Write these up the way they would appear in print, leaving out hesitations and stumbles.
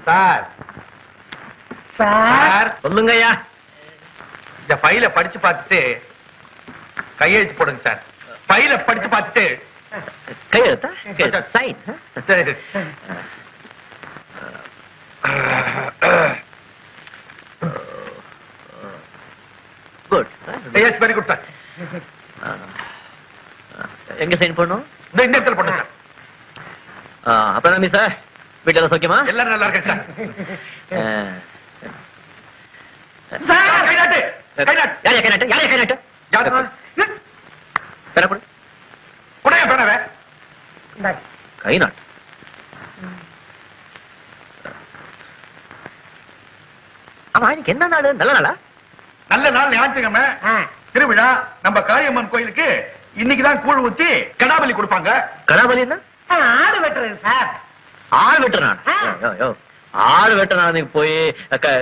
Sir sir சொல்லுங்கய்யா. இந்த ஃபைல படிச்சு பார்த்துட்டு கையெழுத்து போடுங்க சார். ஃபைல படிச்சு பார்த்துட்டு கையெழுத்தா? Sign. Good. Yes, very good sir. எங்க சைன் பண்ணணும்? இந்த இடத்துல போடுங்க சார். அப்புறம் நம்பி சார், வீட்டுல சௌக்கியமா? எல்லாரும் நல்லா இருக்கேன் சார். சார் கை நாட்டு, கை நாட்டு. யாரையா கை நாட்டு? யாரையா கை நாட்டு? பேர கொடு. உடைய பேனவே கை நாட்டு. ஆமா, இன்னைக்கு என்ன நாள்? நல்ல நாளா? நல்ல நாள், ஞாயிற்றுக்கிழமை திருவிழா. நம்ம காளியம்மன் கோயிலுக்கு இன்னைக்குதான் கூழ் ஊத்தி கடாபலி கொடுப்பாங்க. கடாபலி என்ன? ஆடு வெட்டுறது சார். ஆள் வெட்டுற நாள்? ஆள் வெட்டுற நாள் போய்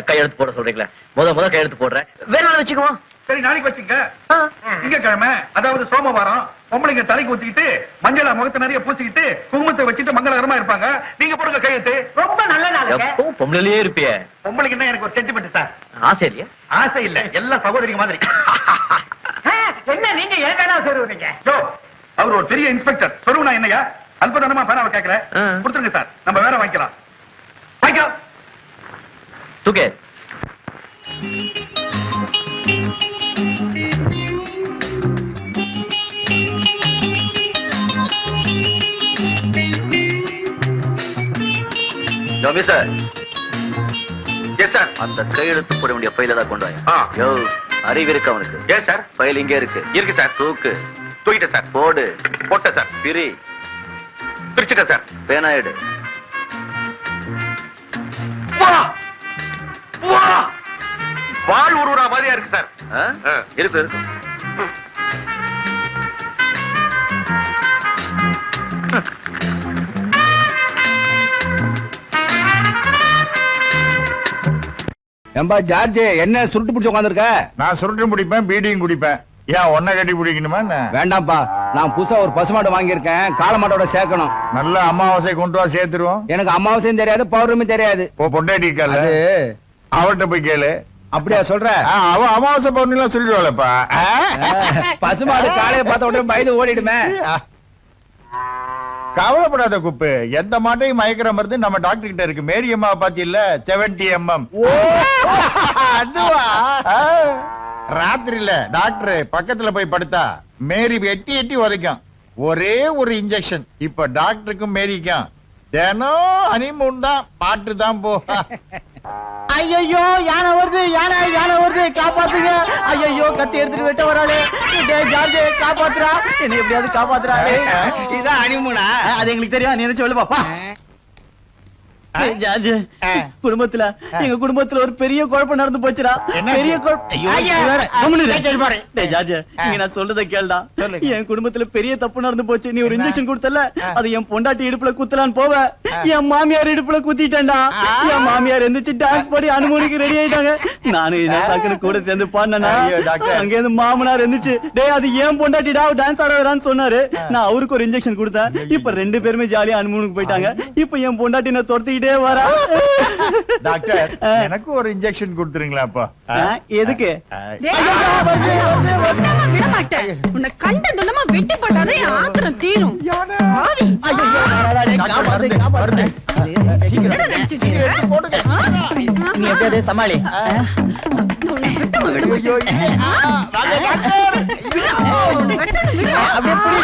கையெழுத்து போட சொல்றீங்களா? முத கையெழுத்து போடுறேன். வேற நாள் வச்சுக்குவோம். சரி, நாளைக்கு வச்சுங்க. திங்கக்கிழமை, அதாவது சோமவாரம், பொம்பளைங்க தலைக்கு ஊத்திக்கிட்டு மஞ்சள முகத்தை நிறைய பூசிக்கிட்டு குங்குமத்தை வச்சுட்டு மங்களகரமா இருப்பாங்க. நீங்க போடுங்க கையெழுத்து. ரொம்ப நல்ல நாள். எப்பவும் பொம்பளையிலேயே இருப்பிய. பொம்பளைக்கு என்ன எனக்கு ஒரு சென்டிமெண்ட் சார். ஆசை இல்லையா? ஆசை இல்ல, எல்லாம் சகோதரிங்க மாதிரி. என்ன நீங்க ஏன் வேணா சொல்லுவீங்க? அவர் ஒரு பெரிய இன்ஸ்பெக்டர். சொல்லுவா என்னையா அல்பதனமா பேனாவை கேட்கிறேன். கொடுத்துருங்க சார், நம்ம வேற வாங்கிக்கலாம். வாங்கிக்கலாம். தூக்கே. ரவி சார். Yes sir. அந்த கையெழுத்து போட வேண்டிய ஃபைல தான் கொண்டு வாங்க. யோ, அறிவு இருக்கு அவனுக்கு? Yes sir. ஃபைல் இங்கே இருக்கு. இருக்கு சார். தூக்கு. தூக்கிட்டேன் சார். போடு. போட்டேன் சார். பிரி. பிரிச்சுட்டேன் சார். பேனா எடு. வாழ் உருவா மாதிரியா இருக்கு சார். இருக்கு இருக்கு. ஏம்பா ஜார்ஜ், என்ன சுருட்டு பிடிச்சு உட்காந்துருக்க? நான் சுருட்டு முடிப்பேன், பீடியும் குடிப்பேன். ஏன் ஒன்ன கட்டி பிடிக்கணுமா? வேண்டாம்ப்பா, நான் புதுசா ஒரு பசுமாடு வாங்கியிருக்கேன். காளமாட்டோட சேர்க்கணும். நல்ல அமாவாசை கொண்டு வா, சேர்த்துருவோம். எனக்கு அமாவாசையும் தெரியாது, பௌர்ணமி தெரியாது. பொண்டாட்டி இருக்கால, அவர்கிட்ட போய் கேளு. அப்படியா சொல்ற? அவ அமாவாசை பௌர்ணமி எல்லாம் சொல்லிடுவாளப்பா. பசுமாடு காலையை பார்த்த உடனே பயந்து ஓடிடுமே. கவலைப்படாத குப்பு, எந்த மாட்டையும் மயக்கிற மருந்து நம்ம டாக்டர் கிட்ட இருக்கு. மேரி அம்மா பாத்தியில்ல, 70 mm. அதுவா? ராத்திரில டாக்டர் பக்கத்துல போய் படுத்தா மேரி எட்டி எட்டி உதைக்கும். ஒரே ஒரு இன்ஜெக்ஷன். இப்ப டாக்டருக்கும் மேரிக்கும் தினம் ஹனிமூன் தான், பாட்டு தான் போ. ஐயோ, யானை வருது, யானை வருது, காப்பாத்துங்க. ஐயோ, கத்தி எடுத்துட்டு வெட்ட வராளே. ஜார்ஜ் காப்பாத்துறா, என்ன எப்படியாவது காப்பாத்துறா. இதான் அனிமுனா? அது எங்களுக்கு தெரியும், நீ என்ன சொல்லு பாப்பா. ஜார்ஜ், குடும்பத்துல எங்க குடும்பத்துல ஒரு பெரிய குழப்பம் நடந்து போச்சுடா. பெரிய ஜார்ஜ், நீங்க நான் சொல்றத கேளுடா. என் குடும்பத்துல பெரிய தப்பு நடந்து போச்சு. நீ ஒரு இன்ஜெக்ஷன் கொடுத்தல, அது என் பொண்டாட்டி இடுப்புல குத்தலான்னு போவ என் மாமியார் இடுப்புல குத்திட்டேன்டா. என் மாமியார் எந்திரிச்சு டான்ஸ் பாடி அனுமதிக்கு ரெடி ஆயிட்டாங்க. நானு என்ன கூட சேர்ந்து பாடினா, அங்க இருந்து மாமனார் எந்திரிச்சு, டேய் அது ஏன் பொண்டாட்டிடா, டான்ஸ் ஆட வரான்னு சொன்னாரு. நான் அவருக்கு ஒரு இன்ஜெக்ஷன் கொடுத்தேன். இப்ப 2 பேருமே ஜாலியா அனுமதிக்கு போயிட்டாங்க. இப்ப என் பொண்டாட்டி என்ன துரத்தி வரா. டாக்டர், எனக்கு ஒரு இன்ஜெக்ஷன் கொடுத்துருங்களா? அப்பா எதுக்கு? விட மாட்டேன். உன்னை கண்டதுலமா வெட்டி போட்டாலே ஆத்திரம் தீரும். நீ எப்படியாவது சமாளி.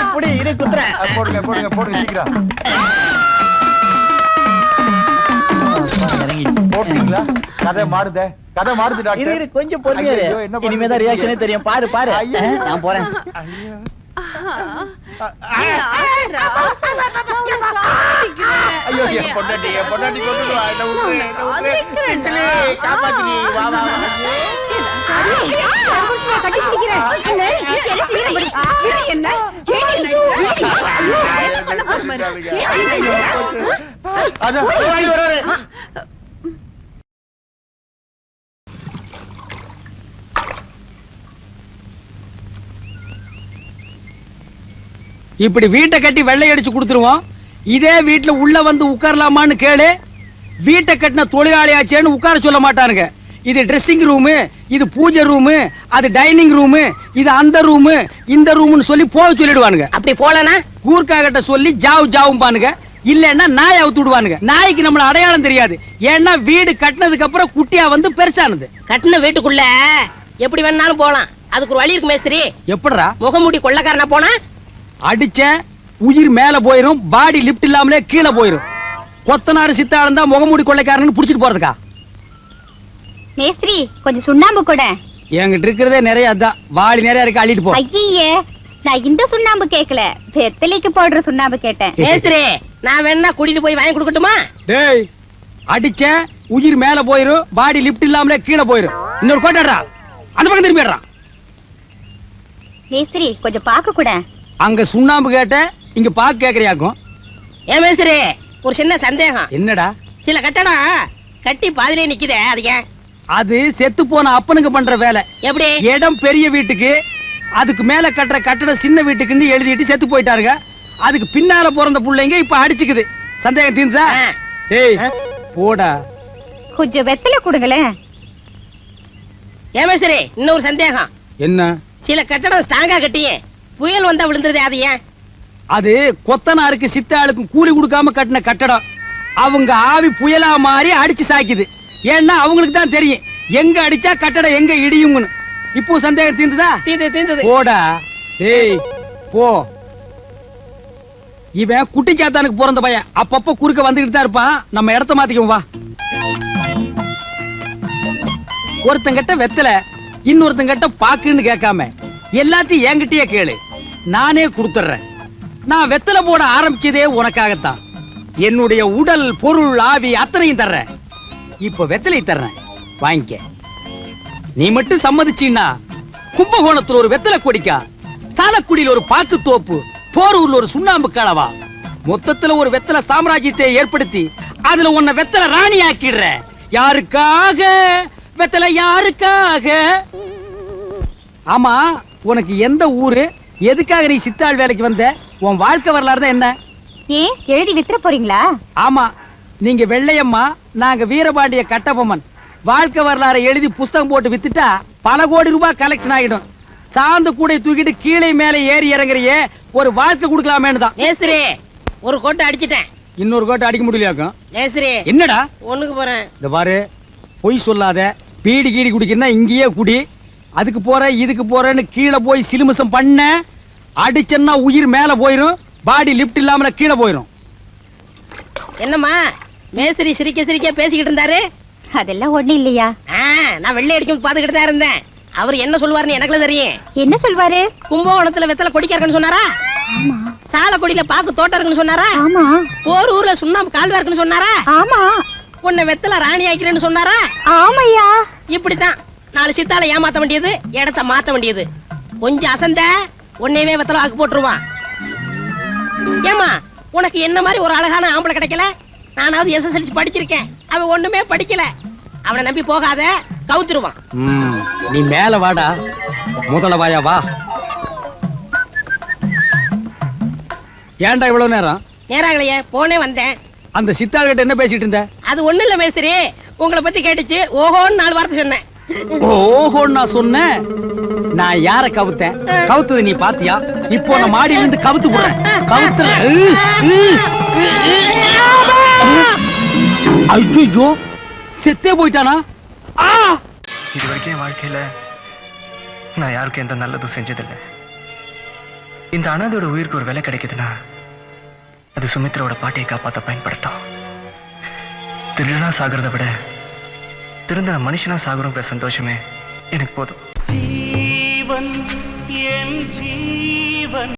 அப்படியே இரு குத்துறேன். போடுங்க போடுங்க போடுங்க, சீக்கிரம் போட்டீங்களா? கதை மாறுதே, கதை மாறுது டாக்டர். கொஞ்சம் பொறுமையா இனிமேதான் ரியாக்ஷனே தெரியும். பாரு பாரு, நான் போறேன். ஐயோ, என் பொண்டாட்டி கொண்டுடுவா. காப்பாத்தி வா வா. இப்படி வீட்டை கட்டி வெள்ளை அடிச்சு கொடுத்துருவோம். இதே வீட்டுல உள்ள வந்து உட்காரலாமான்னு கேளு. வீட்டை கட்டின தொழிலாளியாச்சேன்னு உட்கார சொல்ல மாட்டானுங்க. இது ட்ரெஸ்ஸிங் ரூமு, இது பூஜை ரூமு, அது டைனிங் ரூமு, இது அந்த ரூமு, இந்த ரூம்னு சொல்லி போக சொல்லிடுவானுங்க. அப்படி போலனா கூர்க்கா கிட்ட சொல்லி ஜாவும் பானுங்க. இல்லன்னா நாய் அவுத்து விடுவானுங்க. நாய்க்கு நம்மள அடையாளம் தெரியாது. ஏன்னா வீடு கட்டினதுக்கு அப்புறம் குட்டியா வந்து பெருசானது. கட்டின வீட்டுக்குள்ள எப்படி வேணாலும் போலாம். அதுக்கு ஒரு வழி இருக்கு மேஸ்திரி. எப்படிடா? முகமூடி கொள்ளக்காரனா போனா அடிச்ச உயிர் மேல போயிரும், பாடி லிப்ட் இல்லாமலே கீழே போயிரும். கொத்தனாரு சித்தாளம் தான் முகமூடி கொள்ளைக்காரன்னு புடிச்சிட்டு போறதுக்கா? மேஸ்திரி கொஞ்சம் சுண்ணாம்பு கூட. என்கிட்ட இருக்கிறதே நிறைய, அதான் வாளி நிறைய இருக்கு, அள்ளிட்டு போ. ஐயே, நான் இந்த சுண்ணாம்பு கேக்கல, வெத்தலைக்கு போடுற சுண்ணாம்பு கேட்டேன். மேஸ்திரி நான் வேணா கூட்டிட்டு போய் வாங்கி கொடுக்கட்டுமா? டேய், அடிச்ச உயிர் மேல போயிரும், பாடி லிப்ட் இல்லாமலே கீழே போயிரும். இன்னொரு கோட்டாடுறா, அந்த பக்கம் திரும்பிடுறா. மேஸ்திரி கொஞ்சம் பாக்க கூட. அங்க சுண்ணாம்பு கேட்ட, இங்க பாக்கு கேக்குறியாக்கும். ஏன் மேஸ்திரி ஒரு சின்ன சந்தேகம். என்னடா? சில கட்டடம் கட்டி பாதிலே நிக்குதே, அது ஏன்? அது செத்து போன அப்பனுக்கு பண்ற வேலை. எப்படி? இடம் பெரிய வீட்டுக்கு, அதுக்கு மேல கட்டுற கட்டடம் சின்ன வீட்டுக்குன்னு எழுதிட்டு செத்து போயிட்டாருங்க. அதுக்கு பின்னால பிறந்த புள்ளைங்க இப்ப அடிச்சுக்குது. சந்தேகம் தீர்ந்தா? ஏய் போடா. கொஞ்சம் வெத்தலை கொடுங்களேன். ஏன் மேஸ்திரி இன்னொரு சந்தேகம். என்ன? சில கட்டடம் ஸ்ட்ராங்கா கட்டியே புயல் வந்தா விழுந்துருதே, அது ஏன்? அது கொத்தனாருக்கு சித்தாளுக்கும் கூலி கொடுக்காம கட்டின கட்டடம். அவங்க ஆவி புயலா மாறி அடிச்சு சாய்க்குது. ஏன்னா அவங்களுக்கு தான் தெரியும் எங்க அடிச்சா கட்டடம் எங்க இடியும்னு. இப்போ சந்தேகம் தீர்ந்ததா? தீர்ந்தது. போடா. ஏய் போ. இவன் குட்டி சாத்தானுக்கு பிறந்த பையன். அப்பப்ப குறுக்க வந்துகிட்டு தான் இருப்பான். நம்ம இடத்த மாத்திக்குவோம் வா. ஒருத்தங்கிட்ட வெத்தல, இன்னொருத்தங்கிட்ட பாக்குன்னு கேட்காம எல்லாத்தையும் என்கிட்டயே கேளு, நானே கொடுத்துறேன். நான் வெத்தலை போட ஆரம்பிச்சதே உனக்காகத்தான். என்னுடைய உடல் பொருள் ஆவி அத்தனையும் தர்றேன். இப்ப வெத்தலை தர்றேன், வாங்கிக்க. நீ மட்டும் சம்மதிச்சீன்னா கும்பகோணத்துல ஒரு வெத்தலை கொடிக்கா, சாலக்குடியில் ஒரு பாக்கு தோப்பு, போரூர்ல ஒரு சுண்ணாம்பு களவா, மொத்தத்துல ஒரு வெத்தலை சாம்ராஜ்யத்தை ஏற்படுத்தி அதுல உன்னை வெத்தலை ராணி ஆக்கிடுறேன். யாருக்காக வெத்தலை, யாருக்காக? ஆமா, உனக்கு எந்த ஊரு, எதுக்காக நீ சித்தாள் வேலைக்கு வந்த, உன் வாழ்க்கை வரலாறு தான் என்ன? ஏன் எழுதி வித்துற போறீங்களா? ஆமா, நீங்க வெள்ளையம்மா, நாங்க வீரபாண்டிய கட்டபொம்மன். வாழ்க்கை வரலாறு எழுதி புஸ்தகம் போட்டு வித்துட்டா பல கோடி ரூபாய் கலெக்ஷன் ஆகிடும். சாந்து கூட தூக்கிட்டு கீழே மேலே ஏறி இறங்குறியே, ஒரு வாழ்க்கை கொடுக்கலாமேன்னு தான். மேஸ்திரி ஒரு கோட்டை அடிச்சிட்டேன். இன்னொரு கோட்டை அடிக்க முடியலையாக்கும். மேஸ்திரி என்னடா? ஒண்ணுக்கு போறேன். இந்த பாரு, பொய் சொல்லாத. பீடி கீடி குடிக்கிறா இங்கேயே குடி. அதுக்கு போற இதுக்கு போறேன்னு கீழே போய் சிலுமிசம் பண்ண, அடிச்சன்னா உயிர் மேல போயிரும், பாடி லிப்ட் இல்லாமல கீழே போயிரும். என்னம்மா மேஸ்திரி சிரிக்க சிரிக்க பேசிக்கிட்டு இருந்தாரு? அதெல்லாம் ஒண்ணு இல்லையா. நான் வெள்ளை அடிக்கும் பாத்துக்கிட்டு தான் இருந்தேன். அவர் என்ன சொல்லுவாருன்னு எனக்கு தெரியும். என்ன சொல்வாரு? கும்பகோணத்துல வெத்தலை கொடிக்க இருக்குன்னு சொன்னாரா? ஆமா. சாலக்குடியில பாக்கு தோட்டம் இருக்குன்னு சொன்னாரா? ஆமா. போரூர்ல சுண்ணாம்பு கால்வா இருக்குன்னு சொன்னாரா? ஆமா. உன்னை வெத்தலை ராணி ஆக்கிறேன்னு சொன்னாரா? ஆமையா. இப்படித்தான் 4 சித்தால ஏமாத்த வேண்டியது, இடத்த மாத்த வேண்டியது. கொஞ்சம் அசந்த உன்னையவே வெத்தலை ஆக்கு போட்டுருவான். ஏமா உனக்கு என்ன மாதிரி ஒரு அழகான ஆம்பளை கிடைக்கல? நானாவது SSLC படிச்சிருக்கேன், அவன் ஒண்ணுமே படிக்கல. அவனை நம்பி போகாத, கவுத்துருவான். நீ மேல வாடா, முதல்ல வாயா வா. ஏன்டா இவ்வளவு நேரம்? நேராகலையே, போனே வந்தேன். அந்த சித்தாள் கிட்ட என்ன பேசிட்டு இருந்த? அது ஒண்ணு இல்ல மேஸ்திரி, உங்களை பத்தி கேட்டுச்சு, ஓஹோன்னு 4 வார்த்தை சொன்னேன். ஓஹோ நான் சொன்னேன். நான் யார கவுத்தேன்? கவுத்தது நீ பாத்தியா? இப்போ நான் மாடியில இருந்து கவுத்து போடுறேன். கவுத்துல ஐயோ செத்தே போயிட்டானா? இது வரைக்கும் என் வாழ்க்கையில நான் யாருக்கும் எந்த நல்லதும் செஞ்சதில்லை. இந்த அனாதையோட உயிருக்கு ஒரு விலை கிடைக்குதுன்னா அது சுமித்ராவோட பாட்டியை காப்பாற்ற பயன்படுத்தும். திருடனா சாகிறத விட திருந்த மனுஷனா சாகுறோங்கிற சந்தோஷமே எனக்கு போதும். ஜீவன் என் ஜீவன்.